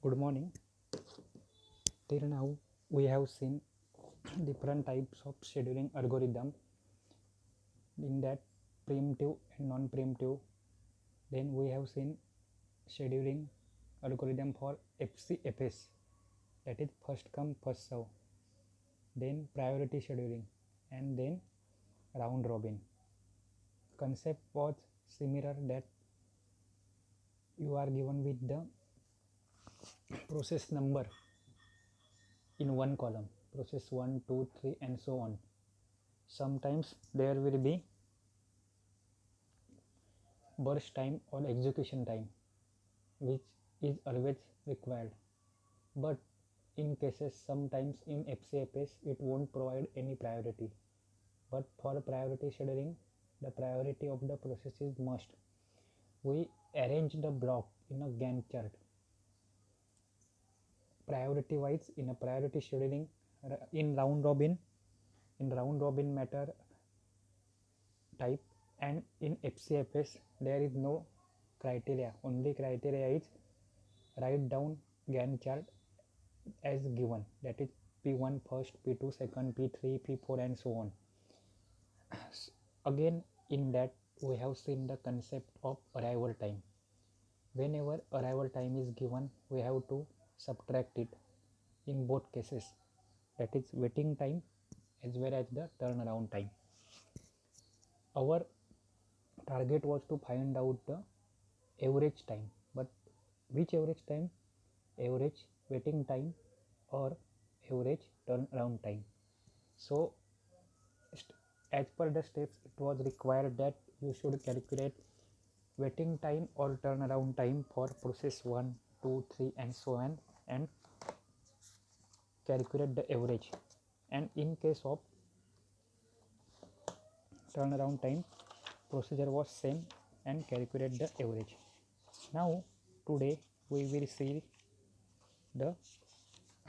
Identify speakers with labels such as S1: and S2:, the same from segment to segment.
S1: Good morning. Till now, we have seen different types of scheduling algorithm, in that preemptive and non-preemptive. Then we have seen scheduling algorithm for FCFS, that is first come first serve. Then priority scheduling, and then round robin. Concept was similar, that you are given with the process number in one column, process 1, 2, 3 and so on. Sometimes there will be burst time or execution time, which is always required, but in cases sometimes in FCFS it won't provide any priority, but for priority scheduling the priority of the process is must. We arrange the block in a Gantt chart priority wise in a priority scheduling. In round robin matter type, and in FCFS there is no criteria. Only criteria is write down Gantt chart as given, that is P1 first, P2 second, P3, P4 and so on. Again, in that we have seen the concept of arrival time. Whenever arrival time is given, we have to subtract it in both cases, that is waiting time as well as the turnaround time. Our target was to find out the average time, but which average time? Average waiting time or average turnaround time. So as per the steps, it was required that you should calculate waiting time or turnaround time for process 1, 2, 3 and so on, and calculate the average. And in case of turnaround time, procedure was same and calculate the average. Now today we will see the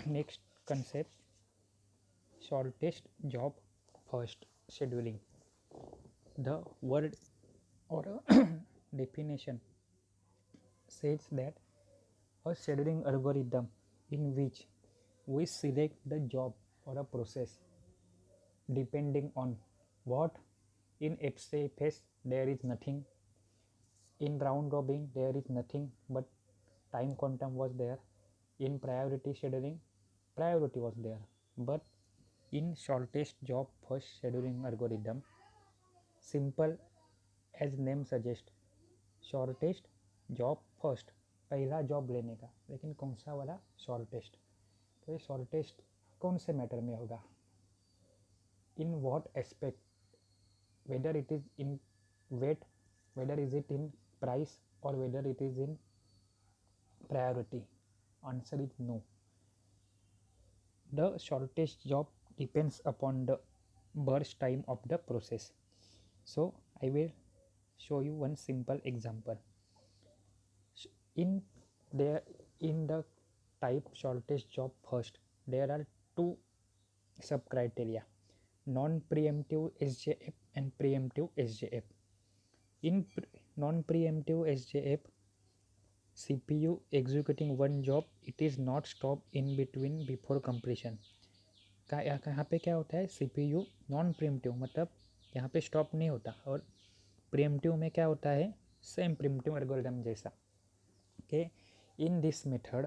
S1: next concept, shortest job first scheduling. The word or definition says that a scheduling algorithm in which we select the job or a process depending on what. In FCFS there is nothing, in round robin there is nothing, but time quantum was there. In priority scheduling priority was there, but in shortest job first scheduling algorithm, simple as name suggest, shortest job first, पहला job लेने का, लेकिन कौन सा वाला? Shortest. तो ये shortest कौन से मैटर में होगा? In what aspect, whether it is in weight, whether is it in price और whether it is in priority. Answer is no. The shortest job depends upon the burst time of the process. So I will show you one simple example. In the type shortest job first, there are two sub criteria, non-preemptive SJF and preemptive SJF. In non-preemptive SJF, CPU executing one job, it is not stopped in between before completion. यहाँ पे क्या होता है? CPU non pre-emptive, मतलब यहाँ पे stop नहीं होता, और प्रीएम्प्टिव में क्या होता है? सेम प्रीएम्प्टिव एल्गोरिथम जैसा. Okay, in this method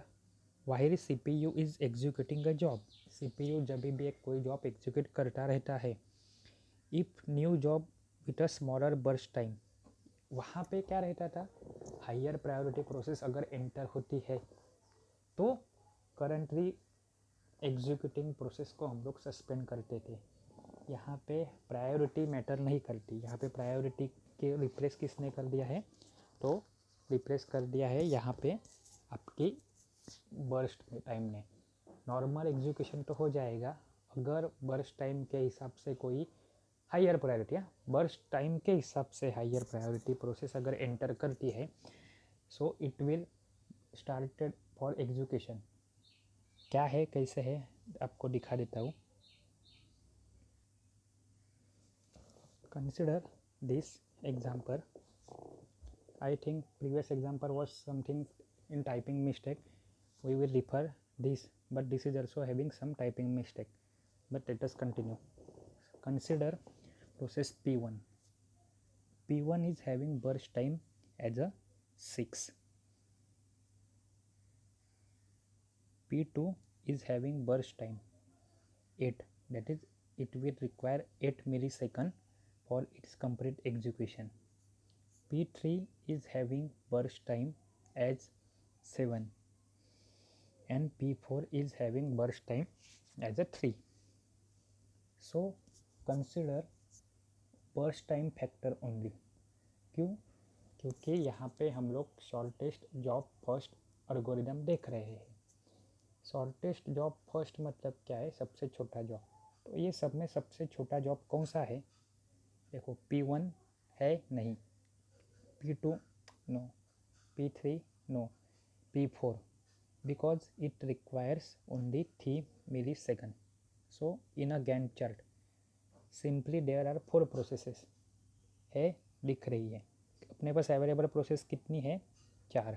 S1: while CPU is executing a job, CPU जब भी एक कोई जॉब एग्जीक्यूट करता रहता है, if new job with a smaller burst time, वहाँ पे क्या रहता था? हायर प्रायोरिटी प्रोसेस अगर एंटर होती है तो करंटली एग्जीक्यूटिंग प्रोसेस को हम लोग सस्पेंड करते थे. यहाँ पे प्रायोरिटी मैटर नहीं करती. यहाँ पे प्रायोरिटी के रिप्लेस किसने कर दिया है? तो रिप्लेस कर दिया है यहाँ पे आपकी बर्स्ट टाइम ने. नॉर्मल एग्जीक्यूशन तो हो जाएगा अगर बर्स्ट टाइम के हिसाब से कोई हायर प्रायोरिटी, बर्स्ट टाइम के हिसाब से हायर प्रायोरिटी प्रोसेस अगर एंटर करती है, so it will started for execution. क्या है, कैसे है, आपको दिखा देता हूँ. Consider this example. I think previous example was something in typing mistake. we will refer this, but this is also having some typing mistake. But let us continue. Consider process P1. P1 is having burst time as a 6. P2 is having burst time 8, that is it will require 8 millisecond for its complete execution. P3 is having burst time as 7 and P4 is having burst time as a 3. So consider burst time factor only. क्यों? क्योंकि यहाँ पे हम लोग shortest job first algorithm देख रहे हैं. Shortest job first मतलब क्या है? सबसे छोटा जॉब. तो ये सब में सबसे छोटा जॉब कौन सा है? देखो P1 है नहीं, P2 no, P3 no, P4 because it requires only 3 millisecond. So in a Gantt chart simply there are 4 processes है, दिख रही है. अपने पास अवेलेबल प्रोसेस कितनी है? 4.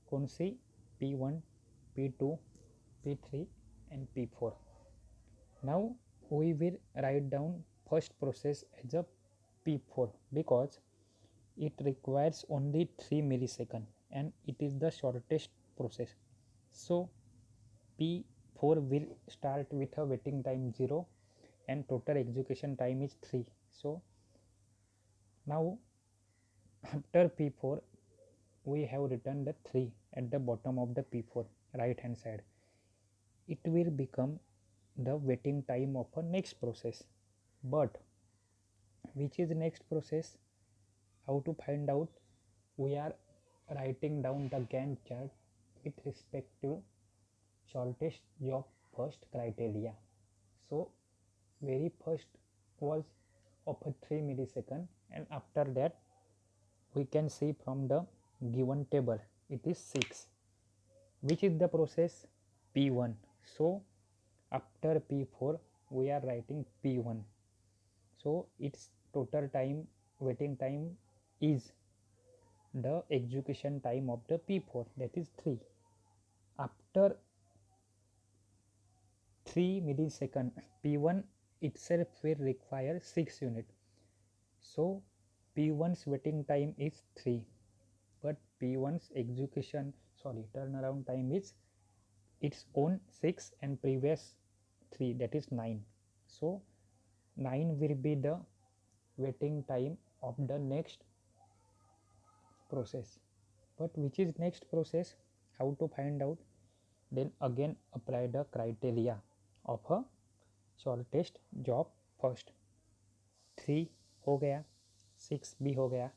S1: कौन सी? P1, P2, P3 and P4. Now we will write down first process as a P4 because it requires only 3 millisecond and it is the shortest process. So P4 will start with a waiting time 0 and total execution time is 3. So now after P4 we have written the 3 at the bottom of the P4 right hand side. It will become the waiting time of a next process. But which is next process? How to find out? We are writing down the Gantt chart with respect to shortest job first criteria. So very first was of a 3 millisecond and after that we can see from the given table it is 6. Which is the process? P1. So after P4 we are writing P1. So its total time waiting time is the execution time of the P4, that is 3. After 3 millisecond P1 itself will require 6 unit. So P1's waiting time is 3 but P1's turnaround time is its own 6 and previous 3, that is 9. So 9 will be the waiting time of the next process. But which is next process? How to find out? Then again apply the criteria of a shortest job first. 3 हो गया, 6 भी हो गया.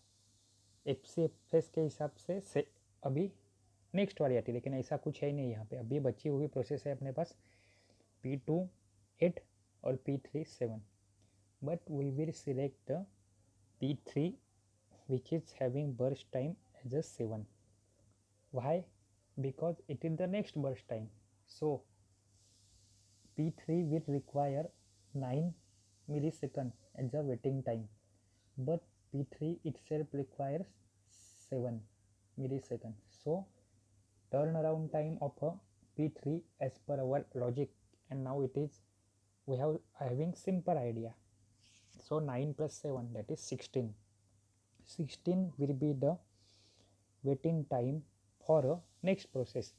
S1: FCFS के हिसाब से अभी next वाली आती है, लेकिन ऐसा कुछ है ही नहीं यहाँ पे. अभी बची हुई प्रोसेस है अपने पास P2 8 और P3 7. But we will select the P3 which is having burst time as a 7. Why? Because it is the next burst time. So P3 will require 9 millisecond as a waiting time, but P3 itself requires 7 millisecond. So turnaround time of a P3 as per our logic, and now it is we have having simple idea. So 9 plus 7, that is 16. 16 will be the waiting time for a next process.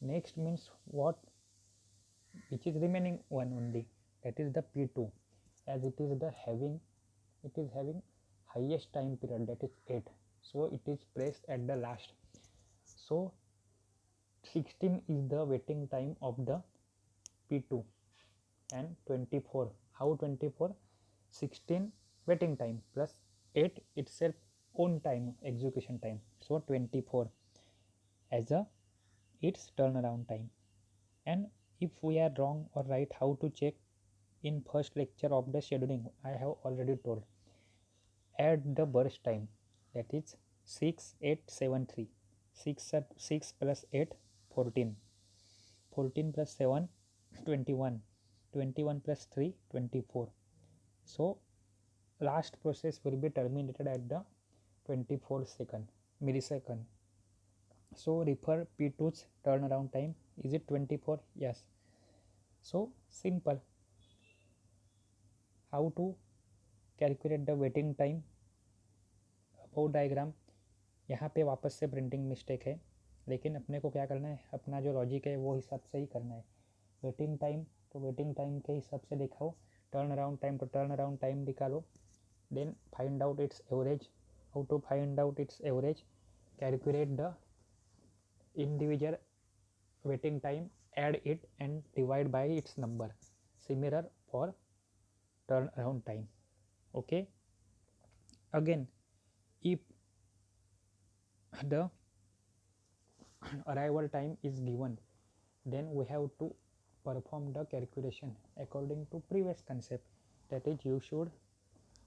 S1: Next means what? Which is remaining one only, that is the P2, as it is having highest time period, that is 8. So it is placed at the last. So 16 is the waiting time of the P2 and 24. How 24? 16 waiting time plus 8 itself own time, execution time. So 24 as a its turnaround time. And if we are wrong or right, how to check? In first lecture of the scheduling I have already told. Add the burst time, that is 6 8 7 3. 6 plus 8 14. 14 plus 7 21. 21 plus 3 24. So last process will be terminated at the 24 millisecond. So refer P2's turnaround time Is it 24? Yes. So simple. How to calculate the waiting time? About diagram. यहाँ पे वापस से printing mistake है, लेकिन अपने को क्या करना है, अपना जो लॉजिक है वो हिसाब से ही करना है. वेटिंग टाइम तो वेटिंग टाइम के हिसाब से दिखाओ, टर्न अराउंड टाइम तो टर्न अराउंड टाइम निकालो, then find out its average. How to find out its average? Calculate the individual waiting time, add it and divide by its number. Similar for turnaround time. Okay, again, if the arrival time is given, then we have to perform the calculation according to previous concept, that is you should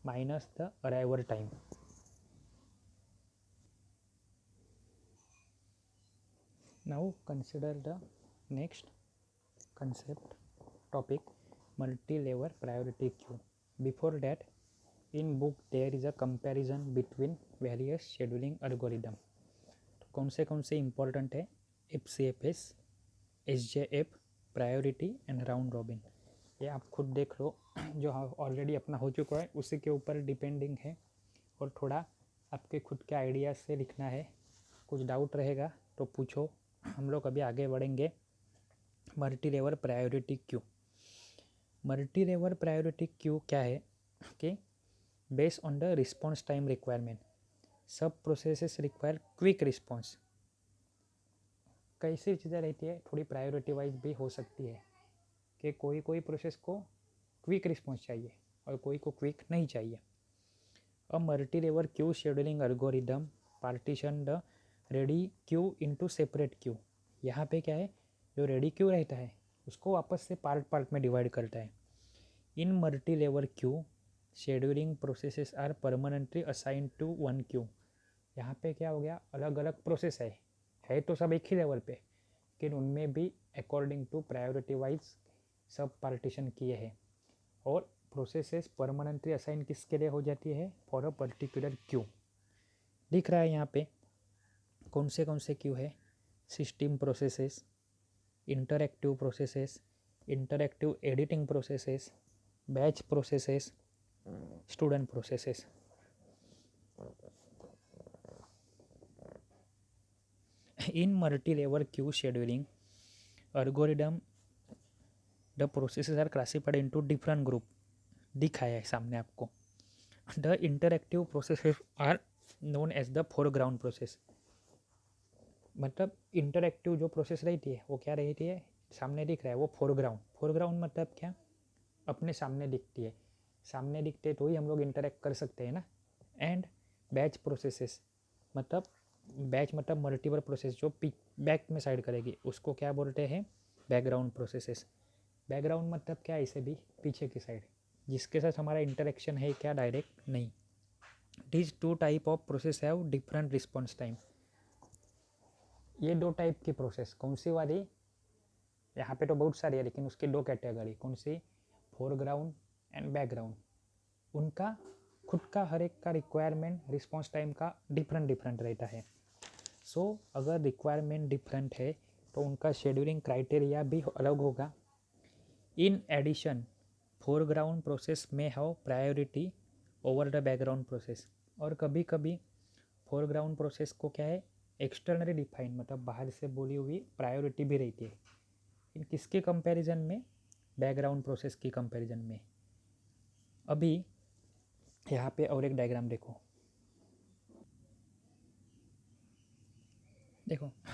S1: minus the arrival time. Now consider the next concept topic, multi-level priority queue. Before that, in book there is a comparison between various scheduling algorithm. कौन से important है? FCFS, SJF, priority and round robin. ये आप खुद देख लो, जो already अपना हो चुका है उसी के ऊपर डिपेंडिंग है, और थोड़ा आपके खुद के आइडियाज़ से लिखना है. कुछ डाउट रहेगा तो पूछो, हम लोग अभी आगे बढ़ेंगे. Multi level priority queue. Multi level priority queue क्या है कि based on the response time requirement, सब प्रोसेसेस रिक्वायर क्विक रिस्पॉन्स. कैसी चीज़ें रहती है, थोड़ी प्रायोरिटी वाइज भी हो सकती है कि कोई प्रोसेस को क्विक रिस्पॉन्स चाहिए और कोई को क्विक नहीं चाहिए. A multi level queue scheduling algorithm partition the ready queue into separate Q. यहाँ पे क्या है, जो रेडी क्यू रहता है उसको वापस से पार्ट में डिवाइड करता है. In multi level queue scheduling processes are permanently assigned to one queue. यहाँ पे क्या हो गया, अलग अलग प्रोसेस है तो सब एक ही लेवल पे, लेकिन उनमें भी अकॉर्डिंग टू प्रायोरिटी वाइज सब पार्टीशन किए हैं. और प्रोसेसेस परमानेंटली असाइन किसके लिए हो जाती है? For a particular Q. दिख रहा है यहाँ पे कौन से क्यू है? System processes, interactive processes, interactive editing processes, batch processes, student processes. In multi-level queue scheduling algorithm, the processes are classified into different group. दिखाया है सामने आपको. The interactive processes are known as the foreground process. मतलब interactive जो process रहती है वो क्या रहती है, सामने दिख रहा है वो फोरग्राउंड. फोरग्राउंड मतलब क्या, अपने सामने दिखती है. सामने दिखते तो ही हम लोग इंटरेक्ट कर सकते हैं ना. एंड बैच प्रोसेसेस मतलब मल्टीपल प्रोसेस जो बैक में साइड करेगी उसको क्या बोलते हैं? Background processes. बैकग्राउंड मतलब क्या, इसे भी पीछे की साइड, जिसके साथ हमारा इंटरेक्शन है क्या, डायरेक्ट नहीं. This two type of process have different response time. ये दो टाइप की प्रोसेस कौन सी वाली, यहाँ पे तो बहुत सारी है लेकिन उसकी दो कैटेगरी कौन सी, फोरग्राउंड एंड बैकग्राउंड. उनका खुद का हर एक का रिक्वायरमेंट रिस्पॉन्स टाइम का डिफरेंट रहता है. सो अगर रिक्वायरमेंट डिफरेंट है तो उनका शेड्यूलिंग क्राइटेरिया भी अलग होगा. इन एडिशन फोरग्राउंड प्रोसेस में have priority over the background process. और कभी कभी फोरग्राउंड प्रोसेस को क्या है, एक्सटर्नली डिफाइन मतलब बाहर से बोली हुई प्रायोरिटी भी रहती है. इन किसके कंपैरिजन में? बैकग्राउंड प्रोसेस की कंपैरिजन में. अभी यहाँ पे और एक डायग्राम देखो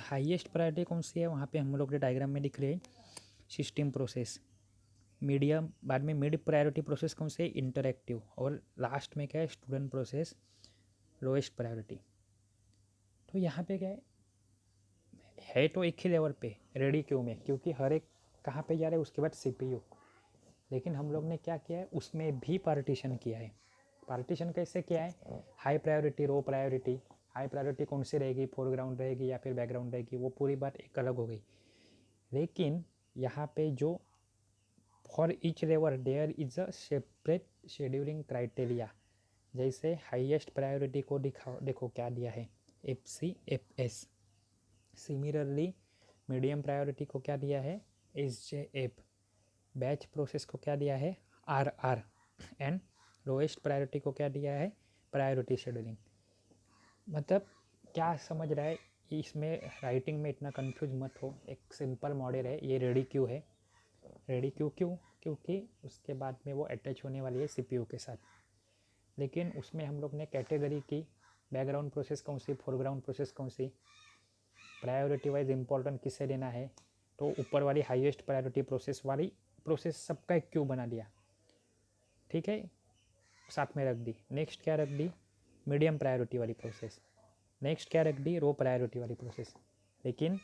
S1: हाईएस्ट प्रायोरिटी कौन सी है, वहाँ पे हम लोग के डायग्राम में दिख रही है सिस्टम प्रोसेस. मीडियम बाद में मिड प्रायोरिटी प्रोसेस कौन से, इंटरएक्टिव. और लास्ट में क्या है, स्टूडेंट प्रोसेस लोएस्ट प्रायोरिटी. तो यहाँ पे क्या है तो एक ही लेवल पे रेडी क्यू में, क्योंकि हर एक कहाँ पे जा रहा है उसके बाद CPU. लेकिन हम लोग ने क्या किया है, उसमें भी पार्टीशन किया है. पार्टीशन कैसे किया है, high priority, low priority. High priority कौन सी रहेगी, फोरग्राउंड रहेगी या फिर बैकग्राउंड रहेगी, वो पूरी बात एक अलग हो गई. लेकिन यहाँ पे जो for each level there is a separate scheduling criteria. जैसे हाईएस्ट प्रायोरिटी को देखो क्या दिया है, FCFS. सिमिलरली मीडियम प्रायोरिटी को क्या दिया है, SJF। बैच प्रोसेस को क्या दिया है, RR। एंड लोएस्ट प्रायोरिटी को क्या दिया है, प्रायोरिटी शेड्यूलिंग। मतलब क्या समझ रहा है, इसमें राइटिंग में इतना कंफ्यूज मत हो। एक सिंपल मॉडल है ये, रेडी क्यू है। रेडी क्यू क्यों, क्योंकि उसके बाद में वो अटैच होने वाली है CPU के साथ। लेकिन उसमें हम लोग ने कैटेगरी की, बैकग्राउंड प्रोसेस कौन सी, फोरग्राउंड प्रोसेस कौन सी, प्रायोरिटी वाइज इंपॉर्टेंट किसे देना है, तो ऊपर वाली हाईएस्ट प्रायोरिटी प्रोसेस वाली प्रोसेस सबका एक क्यू बना दिया, ठीक है, साथ में रख दी। नेक्स्ट क्या रख दी, मीडियम प्रायोरिटी वाली प्रोसेस। नेक्स्ट क्या रख दी, रो प्रायोरिटी वाली प्रोसेस। लेकिन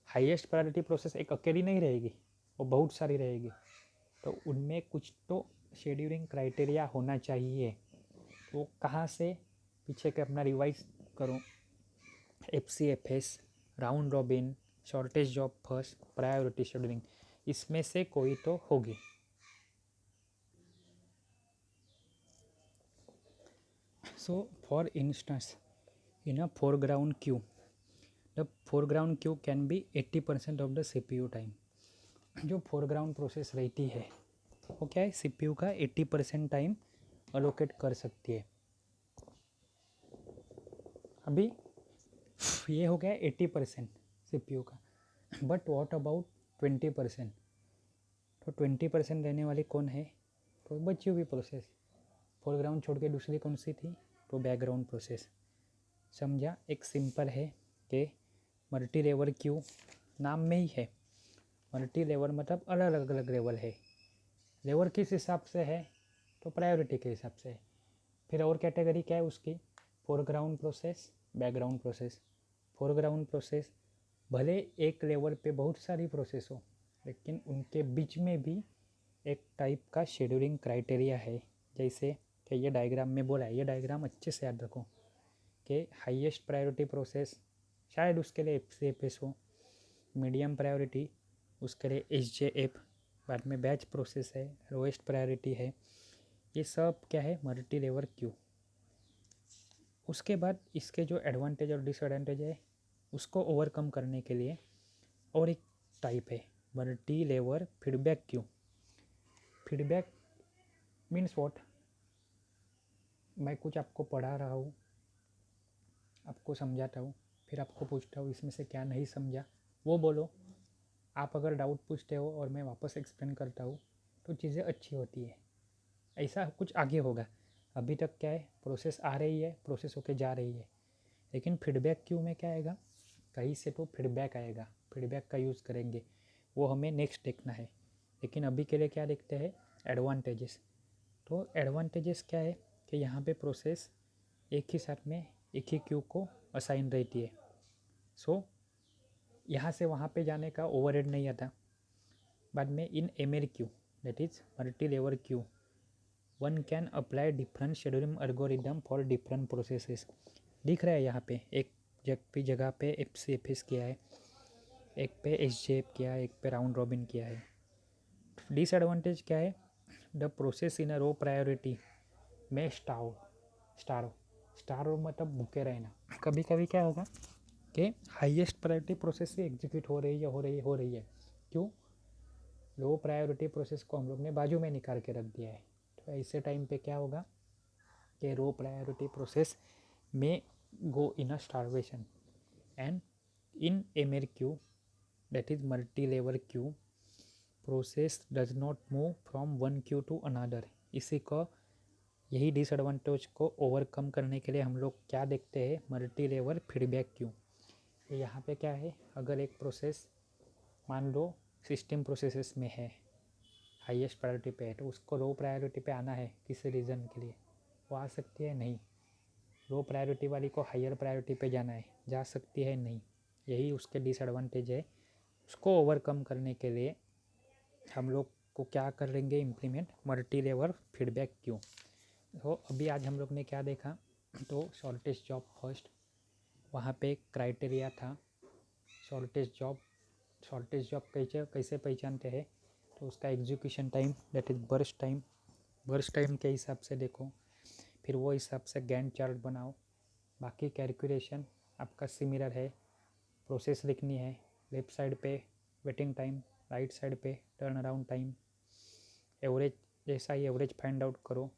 S1: हाईएस्ट प्रायोरिटी प्रोसेस एक अकेली नहीं रहेगी, वो बहुत सारी रहेगी, तो उनमें कुछ तो शेड्यूलिंग क्राइटेरिया होना चाहिए। वो कहाँ से, पीछे के अपना रिवाइज करो, FCFS, round robin, shortage job first, priority scheduling, इसमें से कोई तो होगी। So for instance in a foreground queue, the foreground queue can be 80% of the CPU time. जो फोरग्राउंड प्रोसेस रहती है वो क्या है, CPU का 80% टाइम अलोकेट कर सकती है। अभी ये हो गया 80% CPU का, बट व्हाट अबाउट 20%। तो 20% रहने वाली कौन है, तो बची हुई प्रोसेस। फोरग्राउंड छोड़ के दूसरी कौन सी थी, तो बैकग्राउंड प्रोसेस। समझा, एक सिंपल है कि मल्टी लेवल क्यू, नाम में ही है मल्टी लेवल, मतलब अलग अलग लेवल है। लेवल किस हिसाब से है, तो प्रायोरिटी के हिसाब से है। फिर और कैटेगरी क्या है उसकी, foreground process, background process. Foreground process भले एक लेवल पे बहुत सारी प्रोसेस हो, लेकिन उनके बीच में भी एक टाइप का शेड्यूलिंग क्राइटेरिया है। जैसे कि ये डायग्राम में बोला है, ये डायग्राम अच्छे से याद रखो कि हाईएस्ट प्रायोरिटी प्रोसेस शायद उसके लिए FCFS हो, मीडियम प्रायोरिटी उसके लिए SJF, बाद में बैच प्रोसेस है, लोएस्ट प्रायोरिटी है। ये सब क्या है, मल्टी लेवल क्यू। उसके बाद इसके जो एडवांटेज और डिसएडवांटेज है उसको ओवरकम करने के लिए और एक टाइप है, multi level feedback queue. Feedback means what, मैं कुछ आपको पढ़ा रहा हूँ, आपको समझाता हूँ, फिर आपको पूछता हूँ इसमें से क्या नहीं समझा वो बोलो। आप अगर डाउट पूछते हो और मैं वापस एक्सप्लेन करता हूँ तो चीज़ें अच्छी होती है। ऐसा कुछ आगे होगा। अभी तक क्या है, प्रोसेस आ रही है, प्रोसेस होके जा रही है, लेकिन फीडबैक क्यू में क्या आएगा, कहीं से तो फीडबैक आएगा, फीडबैक का यूज़ करेंगे, वो हमें नेक्स्ट देखना है। लेकिन अभी के लिए क्या देखते हैं, एडवांटेजेस। तो एडवांटेजेस क्या है कि यहाँ पे प्रोसेस एक ही साथ में एक ही क्यू को असाइन रहती है। सो यहाँ से वहाँ पे जाने का ओवरहेड नहीं आता। बाद में इन ML queue, that is multi level Q, one can apply different scheduling algorithm for different processes. दिख रहा है यहाँ पे एक जगह पे FCFS किया है, एक पे SJF किया है, एक पे राउंड रॉबिन किया है। डिसएडवांटेज क्या है, the process in a row priority में स्टारो मतलब भूखे रहना। कभी कभी क्या होगा कि हाईएस्ट प्रायोरिटी प्रोसेस से एग्जीक्यूट हो रही है। क्यों, लो प्रायोरिटी प्रोसेस को हम लोग ने बाजू में निकाल के रख दिया है। तो ऐसे टाइम पे क्या होगा कि लो प्रायोरिटी प्रोसेस में go in a starvation and in ML queue, that is multi level queue, process does not move from one queue to another. इसी को, यही डिसएडवांटेज को ओवरकम करने के लिए हम लोग क्या देखते हैं, मल्टी लेवल फीडबैक क्यू। यहाँ पे क्या है, अगर एक प्रोसेस मान लो सिस्टम प्रोसेसेस में है, हाईएस्ट प्रायोरिटी पे है, तो उसको लो प्रायोरिटी पे आना है किसी रीज़न के लिए, वो आ सकती है नहीं। लो प्रायोरिटी वाली को हायर प्रायोरिटी पे जाना है, जा सकती है नहीं। यही उसके डिसएडवांटेज है। उसको ओवरकम करने के लिए हम लोग को क्या करेंगे, implement multi level feedback queue. तो अभी आज हम लोग ने क्या देखा, तो शॉर्टेज जॉब फर्स्ट, वहाँ पे क्राइटेरिया था शॉर्टेज जॉब कैसे पहचानते हैं, तो उसका execution time, that is burst time के हिसाब से देखो, फिर वो हिसाब से गैंट चार्ट बनाओ। बाकी कैलकुलेशन आपका सिमिलर है, प्रोसेस लिखनी है, लेफ़्ट साइड पे वेटिंग टाइम, राइट साइड पे टर्न अराउंड टाइम, एवरेज जैसा ही एवरेज फाइंड आउट करो।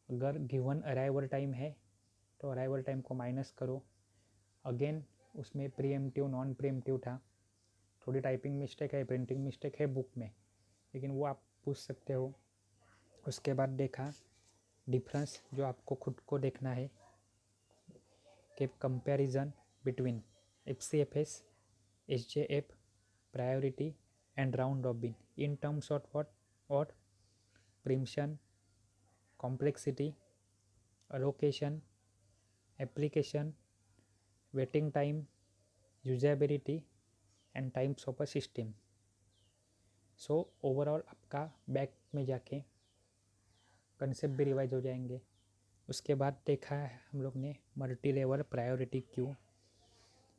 S1: अगर गिवन अराइवल टाइम है तो अराइवल टाइम को माइनस करो। अगेन उसमें प्रीएम्प्टिव नॉन प्रीएम्प्टिव था, थोड़ी टाइपिंग मिस्टेक है, प्रिंटिंग मिस्टेक है बुक में, लेकिन वो आप पूछ सकते हो। उसके बाद देखा डिफरेंस, जो आपको खुद को देखना है कि comparison between FCFS, SJF, priority and round robin in terms of what और preemption, complexity, allocation, application, waiting time, usability and times of a system. So overall आपका बैक में जाके कंसेप्ट भी रिवाइज हो जाएंगे। उसके बाद देखा है हम लोग ने multi level priority queue,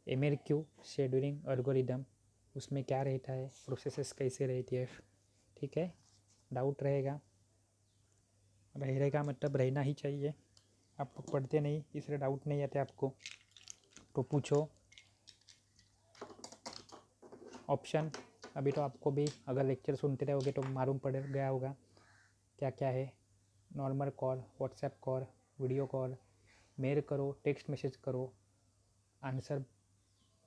S1: MLQ scheduling algorithm, उसमें क्या रहता है, प्रोसेसेस कैसे रहती है। ठीक है, डाउट रहेगा मतलब रहना ही चाहिए। आप लोग पढ़ते नहीं इसलिए डाउट नहीं आते आपको, तो पूछो। ऑप्शन अभी तो आपको भी अगर लेक्चर सुनते रहोगे तो मालूम पड़ गया होगा क्या क्या है। Normal call, WhatsApp call, video call, mail करो, टेक्स्ट मैसेज करो, आंसर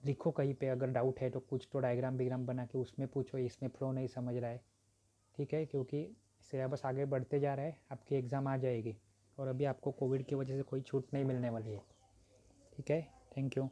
S1: लिखो कहीं पे, अगर डाउट है तो कुछ तो डायग्राम बिग्राम बना के उसमें पूछो, इसमें फ्लो नहीं समझ रहा है। ठीक है, क्योंकि सिलेबस आगे बढ़ते जा रहा है, आपकी एग्ज़ाम आ जाएगी और अभी आपको कोविड की वजह से कोई छूट नहीं मिलने वाली है। ठीक है, थैंक यू।